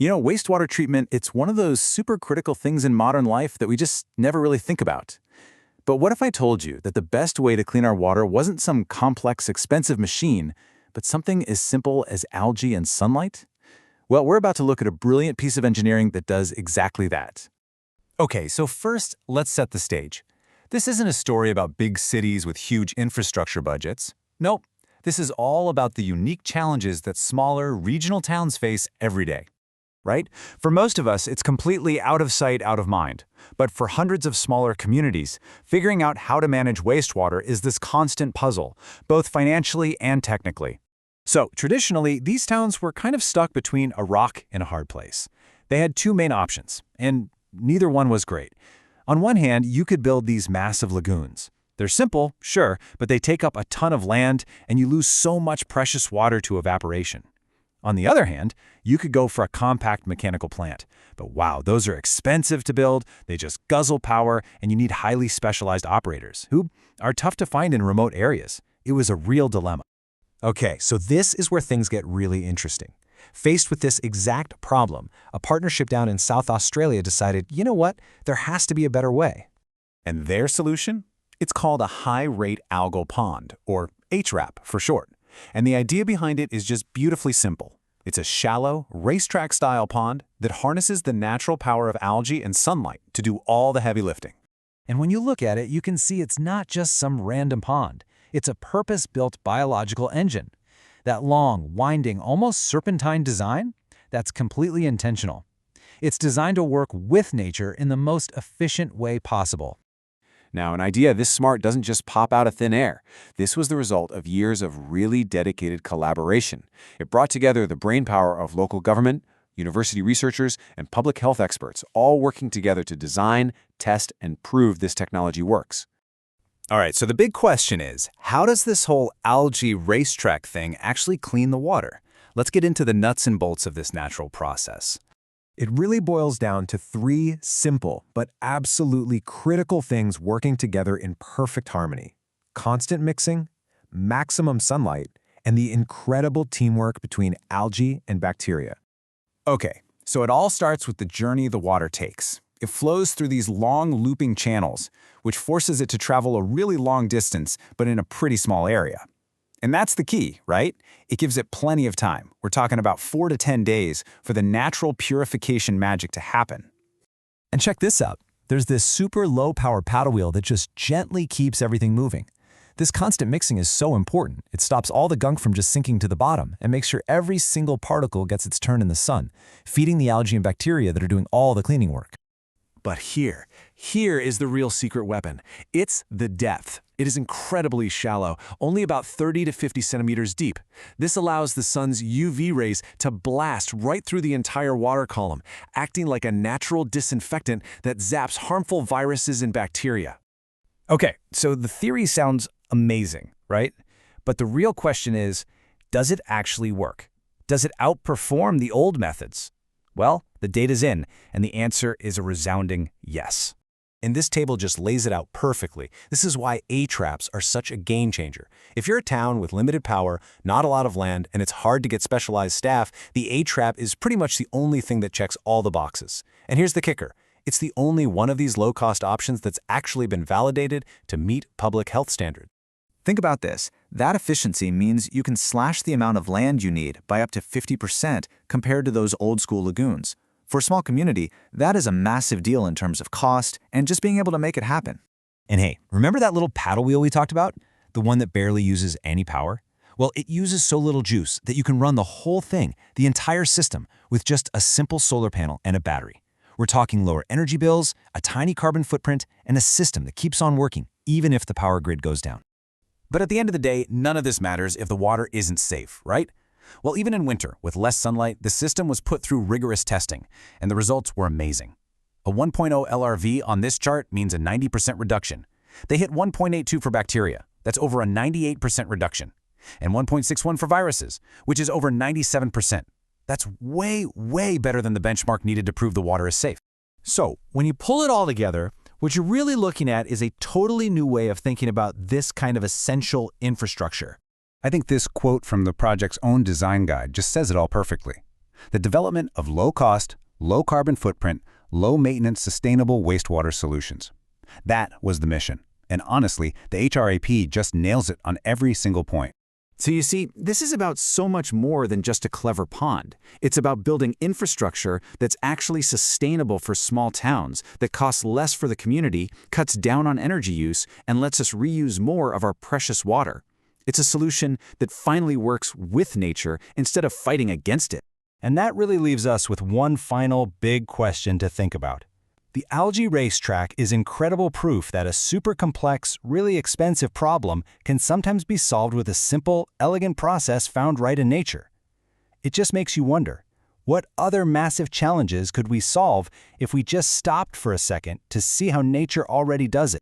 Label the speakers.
Speaker 1: Wastewater treatment, it's one of those super critical things in modern life that we just never really think about. But what if I told you that the best way to clean our water wasn't some complex, expensive machine, but something as simple as algae and sunlight? Well, we're about to look at a brilliant piece of engineering that does exactly that. Okay, so first, let's set the stage. This isn't a story about big cities with huge infrastructure budgets. Nope, this is all about the unique challenges that smaller, regional towns face every day. Right? For most of us, it's completely out of sight, out of mind. But for hundreds of smaller communities, figuring out how to manage wastewater is this constant puzzle, both financially and technically. So, traditionally, these towns were kind of stuck between a rock and a hard place. They had two main options, and neither one was great. On one hand, you could build these massive lagoons. They're simple, sure, but they take up a ton of land, and you lose so much precious water to evaporation. On the other hand, you could go for a compact mechanical plant. But wow, those are expensive to build, they just guzzle power, and you need highly specialized operators, who are tough to find in remote areas. It was a real dilemma.
Speaker 2: Okay, so this is where things get really interesting. Faced with this exact problem, a partnership down in South Australia decided, you know what, there has to be a better way.
Speaker 1: And their solution? It's called a high-rate algal pond, or HRAP for short. And the idea behind it is just beautifully simple. It's a shallow, racetrack-style pond that harnesses the natural power of algae and sunlight to do all the heavy lifting.
Speaker 2: And when you look at it, you can see it's not just some random pond. It's a purpose-built biological engine. That long, winding, almost serpentine design, that's completely intentional. It's designed to work with nature in the most efficient way possible.
Speaker 1: Now, an idea this smart doesn't just pop out of thin air. This was the result of years of really dedicated collaboration. It brought together the brainpower of local government, university researchers, and public health experts, all working together to design, test, and prove this technology works.
Speaker 2: All right, so the big question is, how does this whole algae racetrack thing actually clean the water? Let's get into the nuts and bolts of this natural process. It really boils down to three simple but absolutely critical things working together in perfect harmony: constant mixing, maximum sunlight, and the incredible teamwork between algae and bacteria. Okay, so it all starts with the journey the water takes. It flows through these long looping channels, which forces it to travel a really long distance, but in a pretty small area. And that's the key, right? It gives it plenty of time. We're talking about 4 to 10 days for the natural purification magic to happen. And check this out. There's this super low-power paddle wheel that just gently keeps everything moving. This constant mixing is so important. It stops all the gunk from just sinking to the bottom and makes sure every single particle gets its turn in the sun, feeding the algae and bacteria that are doing all the cleaning work. But here is the real secret weapon. It's the depth. It is incredibly shallow, only about 30 to 50 centimeters deep. This allows the sun's UV rays to blast right through the entire water column, acting like a natural disinfectant that zaps harmful viruses and bacteria. Okay, so the theory sounds amazing, right? But the real question is, does it actually work? Does it outperform the old methods? Well, the data's in, and the answer is a resounding yes. And this table just lays it out perfectly. This is why HRAPs are such a game changer. If you're a town with limited power, not a lot of land, and it's hard to get specialized staff, the HRAP is pretty much the only thing that checks all the boxes. And here's the kicker. It's the only one of these low-cost options that's actually been validated to meet public health standards.
Speaker 1: Think about this. That efficiency means you can slash the amount of land you need by up to 50% compared to those old-school lagoons. For a small community, that is a massive deal in terms of cost and just being able to make it happen.
Speaker 2: And hey, remember that little paddle wheel we talked about? The one that barely uses any power? Well, it uses so little juice that you can run the whole thing, the entire system, with just a simple solar panel and a battery. We're talking lower energy bills, a tiny carbon footprint, and a system that keeps on working even if the power grid goes down. But at the end of the day, none of this matters if the water isn't safe, right? Well, even in winter, with less sunlight, the system was put through rigorous testing, and the results were amazing. A 1.0 LRV on this chart means a 90% reduction. They hit 1.82 for bacteria. That's over a 98% reduction. And 1.61 for viruses, which is over 97%. That's way, way better than the benchmark needed to prove the water is safe. So, when you pull it all together, what you're really looking at is a totally new way of thinking about this kind of essential infrastructure.
Speaker 3: I think this quote from the project's own design guide just says it all perfectly.
Speaker 2: The development of low-cost, low-carbon footprint, low-maintenance sustainable wastewater solutions. That was the mission. And honestly, the HRAP just nails it on every single point.
Speaker 1: So you see, this is about so much more than just a clever pond. It's about building infrastructure that's actually sustainable for small towns, that costs less for the community, cuts down on energy use, and lets us reuse more of our precious water. It's a solution that finally works with nature instead of fighting against it.
Speaker 2: And that really leaves us with one final big question to think about. The Algae Racetrack is incredible proof that a super complex, really expensive problem can sometimes be solved with a simple, elegant process found right in nature. It just makes you wonder, what other massive challenges could we solve if we just stopped for a second to see how nature already does it?